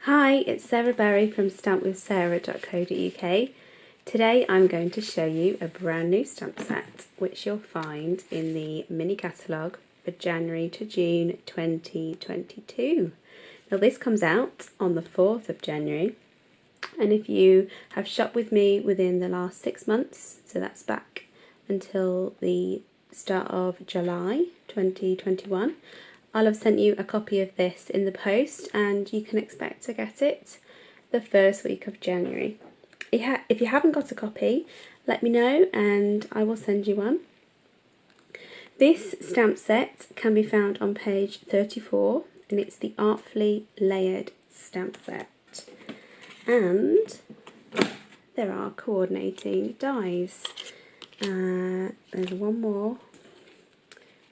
Hi, it's Sarah Berry from stampwithsarah.co.uk. Today I'm going to show you a brand new stamp set which you'll find in the mini catalogue for January to June 2022. Now this comes out on the 4th of January, and if you have shopped with me within the last 6 months, so that's back until the start of July 2021, I'll have sent you a copy of this in the post, and you can expect to get it the first week of January. If you haven't got a copy, let me know and I will send you one. This stamp set can be found on page 34, and it's the Artfully layered stamp set. And there are coordinating dies. There's one more,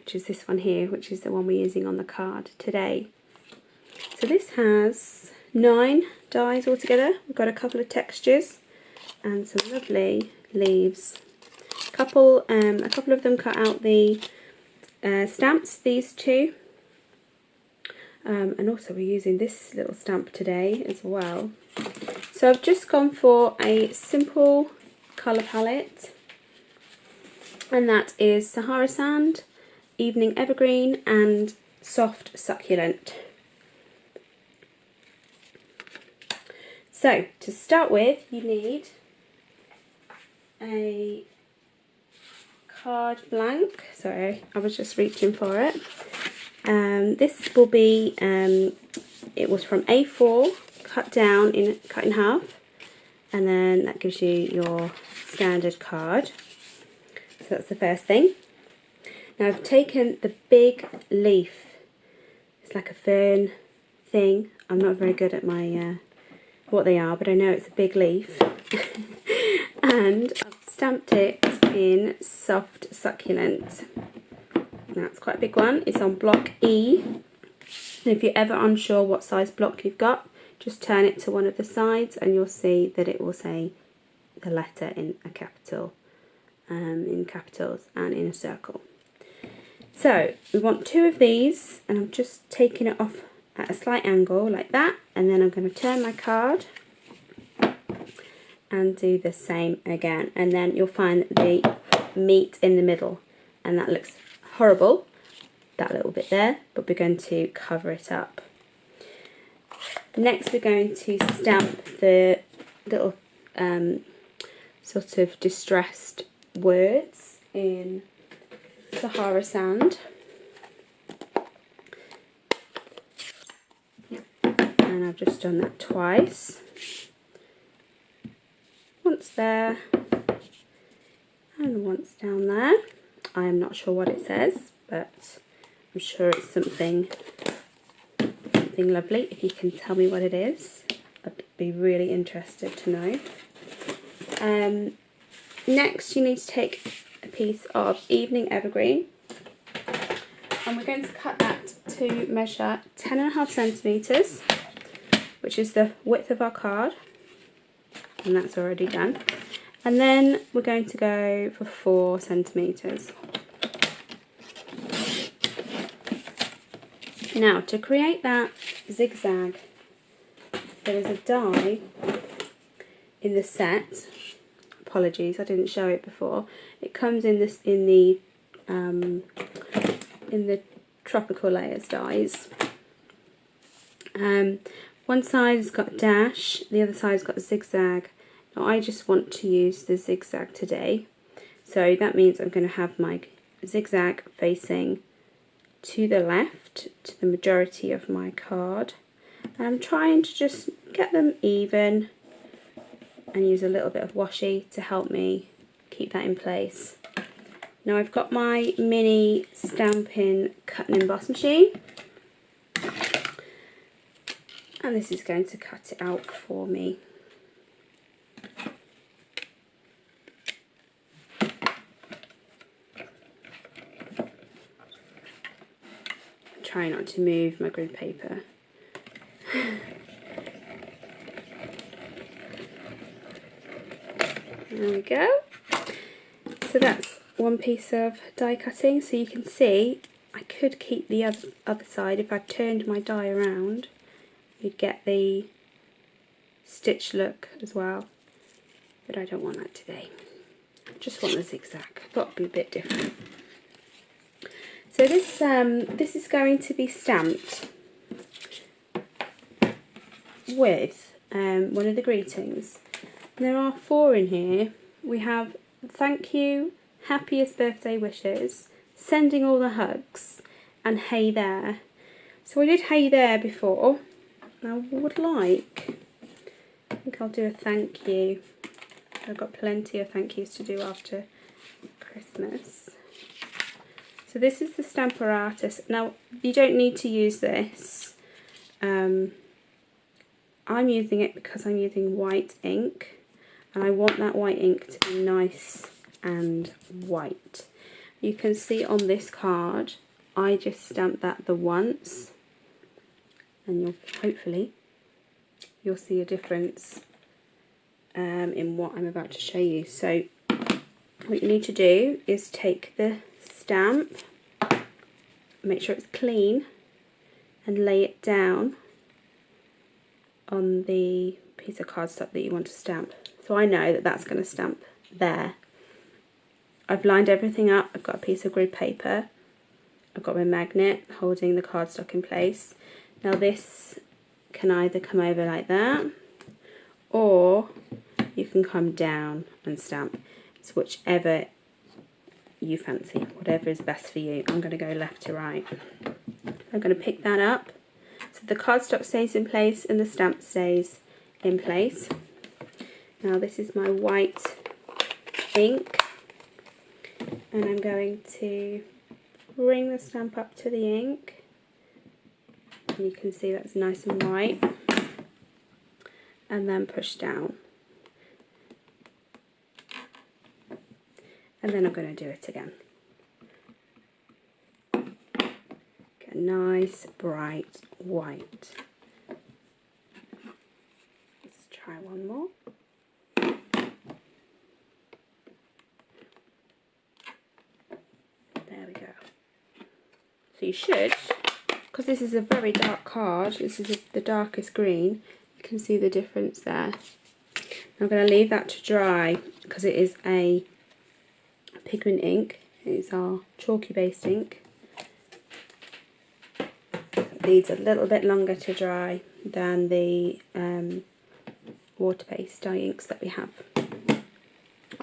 which is this one here, which is the one we're using on the card today. So this has 9 dies altogether. We've got a couple of textures and some lovely leaves. A couple of them cut out the stamps, these two. And also we're using this little stamp today as well. So I've just gone for a simple colour palette, and that is Sahara Sand, Evening Evergreen and Soft Succulent. So to start with, you need a card blank. Sorry, I was just reaching for it. This will be, it was from A4 cut in half, and then that gives you your standard card. So that's the first thing. Now I've taken the big leaf. It's like a fern thing. I'm not very good at my what they are, but I know it's a big leaf. And I've stamped it in Soft Succulent. Now it's quite a big one. It's on block E. And if you're ever unsure what size block you've got, just turn it to one of the sides and you'll see that it will say the letter in a capital, in capitals and in a circle. So we want 2 of these, and I'm just taking it off at a slight angle like that, and then I'm going to turn my card and do the same again, and then you'll find that they meet in the middle, and that looks horrible, that little bit there, but we're going to cover it up. Next we're going to stamp the little sort of distressed words in Sahara Sand, and I've just done that twice, once there and once down there. I am not sure what it says, but I'm sure it's something lovely. If you can tell me what it is, I'd be really interested to know. Next you need to take a piece of Evening Evergreen, and we're going to cut that to measure 10.5 centimetres, which is the width of our card, and that's already done. And then we're going to go for 4 centimetres. Now to create that zigzag, there is a die in the set. Apologies, I didn't show it before. It comes in this in the tropical layers dies. One side has got a dash, the other side has got a zigzag. Now I just want to use the zigzag today, so that means I'm going to have my zigzag facing to the left, to the majority of my card, and I'm trying to just get them even and use a little bit of washi to help me keep that in place. Now I've got my mini Stampin' cut and emboss machine, and this is going to cut it out for me. Try not to move my grid paper. There we go. So that's one piece of die cutting. So you can see I could keep the other side if I turned my die around. You'd get the stitch look as well, but I don't want that today. I just want the zigzag. I thought it'd be a bit different. So this is going to be stamped with one of the greetings. There are 4 in here. We have thank you, happiest birthday wishes, sending all the hugs, and hey there. So I did hey there before. I would like, I think I'll do a thank you. I've got plenty of thank yous to do after Christmas. So this is the Stampin' Artist. Now you don't need to use this. I'm using it because I'm using white ink, and I want that white ink to be nice and white. You can see on this card I just stamped that the once, and hopefully you'll see a difference in what I'm about to show you. So what you need to do is take the stamp, make sure it's clean, and lay it down on the piece of cardstock that you want to stamp. So I know that that's going to stamp there. I've lined everything up. I've got a piece of grid paper. I've got my magnet holding the cardstock in place. Now this can either come over like that, or you can come down and stamp. It's whichever you fancy, whatever is best for you. I'm going to go left to right. I'm going to pick that up so the cardstock stays in place and the stamp stays in place. Now this is my white ink, and I'm going to bring the stamp up to the ink, and you can see that's nice and white, and then push down, and then I'm going to do it again. Get a nice bright white. Let's try one more. There we go. So you should, because this is a very dark card, this is the darkest green, you can see the difference there. I'm going to leave that to dry because it is a pigment ink. It's our chalky based ink. It needs a little bit longer to dry than the water based dye inks that we have.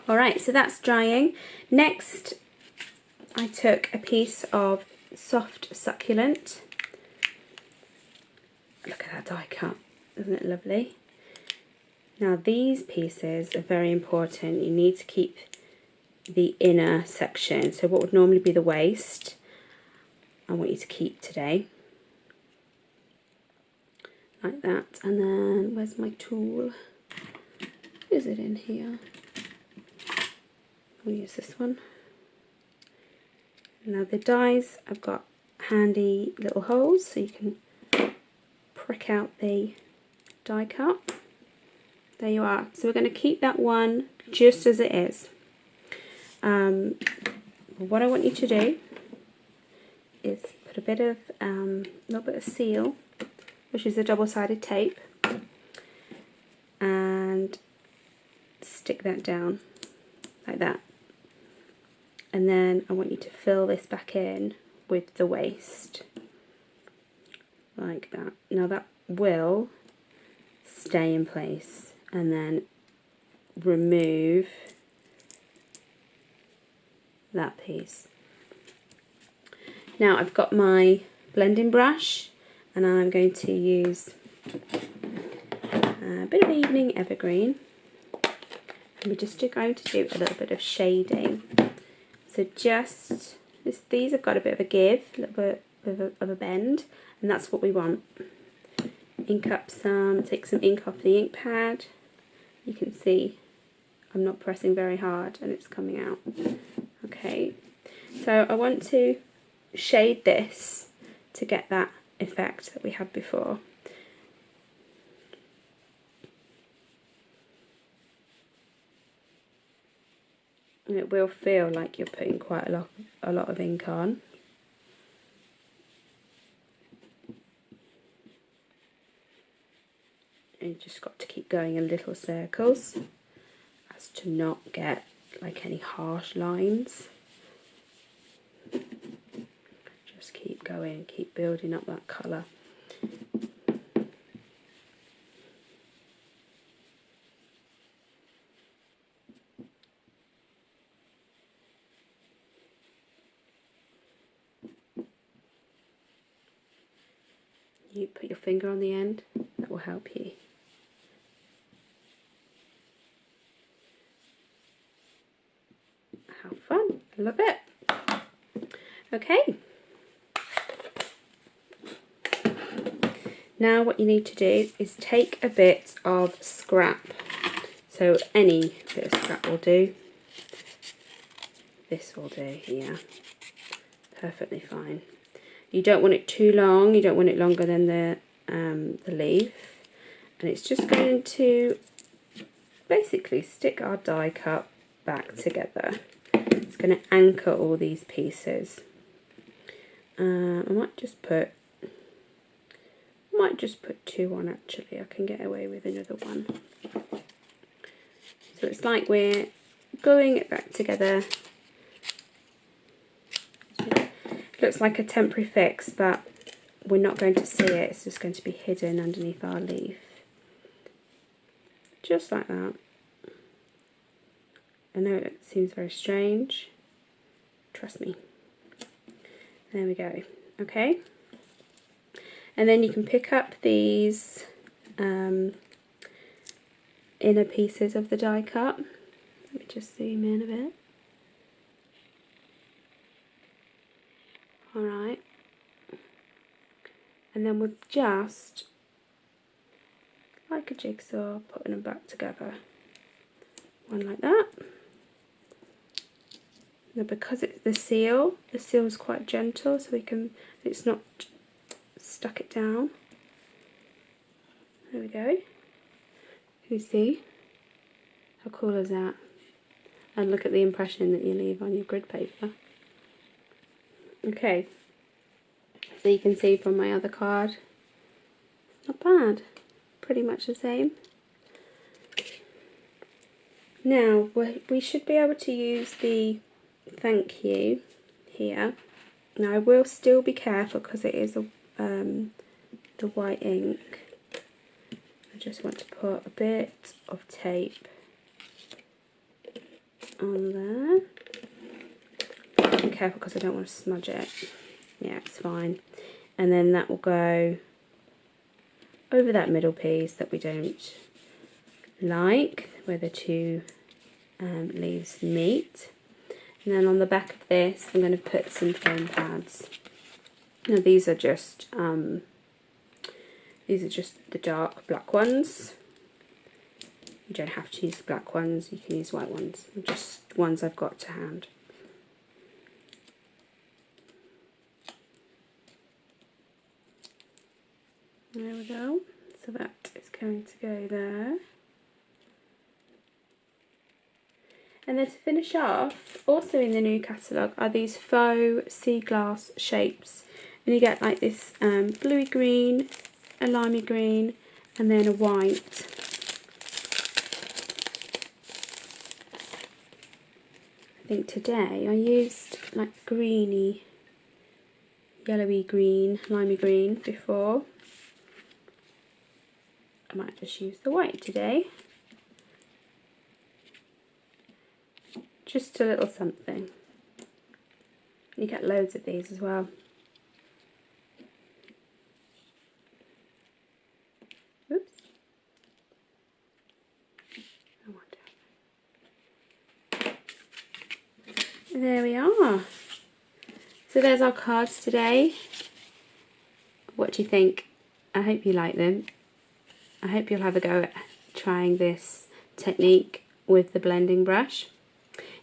Alright, so that's drying. Next, I took a piece of soft succulent. Look at that die cut, isn't it lovely? Now these pieces are very important. You need to keep the inner section, so what would normally be the waist, I want you to keep today, like that. And then where's my tool? Is it in here? I'll use this one. Now the dies, I've got handy little holes so you can prick out the die cut. There you are. So we're going to keep that one just as it is. What I want you to do is put a bit of little bit of seal, which is a double-sided tape, and stick that down like that. And then I want you to fill this back in with the waist, like that. Now that will stay in place, and then remove that piece. Now I've got my blending brush, and I'm going to use a bit of Evening Evergreen, and we're just going to do a little bit of shading. So just these have got a bit of a give, a little bit of a bend, and that's what we want. Ink up some, take some ink off the ink pad. You can see I'm not pressing very hard and it's coming out. Okay, so I want to shade this to get that effect that we had before. And it will feel like you're putting quite a lot of ink on. And you just got to keep going in little circles as to not get like any harsh lines. Just keep going, keep building up that colour. You put your finger on the end, that will help you. How fun, I love it. Okay. Now what you need to do is take a bit of scrap. So any bit of scrap will do. This will do here. Perfectly fine. You don't want it too long, you don't want it longer than the leaf. And it's just going to basically stick our die cut back together. It's going to anchor all these pieces. I might just put two on actually. I can get away with another one. So it's like we're gluing it back together. Looks like a temporary fix, but we're not going to see it. It's just going to be hidden underneath our leaf. Just like that. I know it seems very strange. Trust me. There we go. Okay. And then you can pick up these inner pieces of the die cut. Let me just zoom in a bit. Alright. And then we're just, like a jigsaw, putting them back together. One like that. Now because it's the seal is quite gentle, so it's not stuck it down. There we go. You see? How cool is that? And look at the impression that you leave on your grid paper. Okay, so you can see from my other card, not bad, pretty much the same. Now we should be able to use the thank you here. Now I will still be careful because it is the white ink. I just want to put a bit of tape on there. Be careful because I don't want to smudge it. Yeah, it's fine. And then that will go over that middle piece that we don't like, where the two leaves meet. And then on the back of this, I'm going to put some foam pads. Now these are just the dark black ones. You don't have to use the black ones. You can use white ones. Just ones I've got to hand. There we go. So that is going to go there. And then to finish off, also in the new catalogue are these faux sea glass shapes. And you get like this bluey green, a limey green, and then a white. I think today I used like greeny, yellowy green, limey green before. I might just use the white today. Just a little something. You get loads of these as well. Oops. There we are. So there's our cards today. What do you think? I hope you like them. I hope you'll have a go at trying this technique with the blending brush.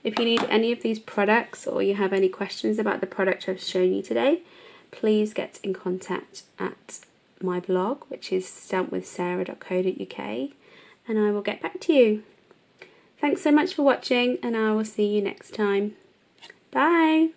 If you need any of these products or you have any questions about the product I've shown you today, please get in contact at my blog, which is stampwithsarah.co.uk, and I will get back to you. Thanks so much for watching, and I will see you next time. Bye!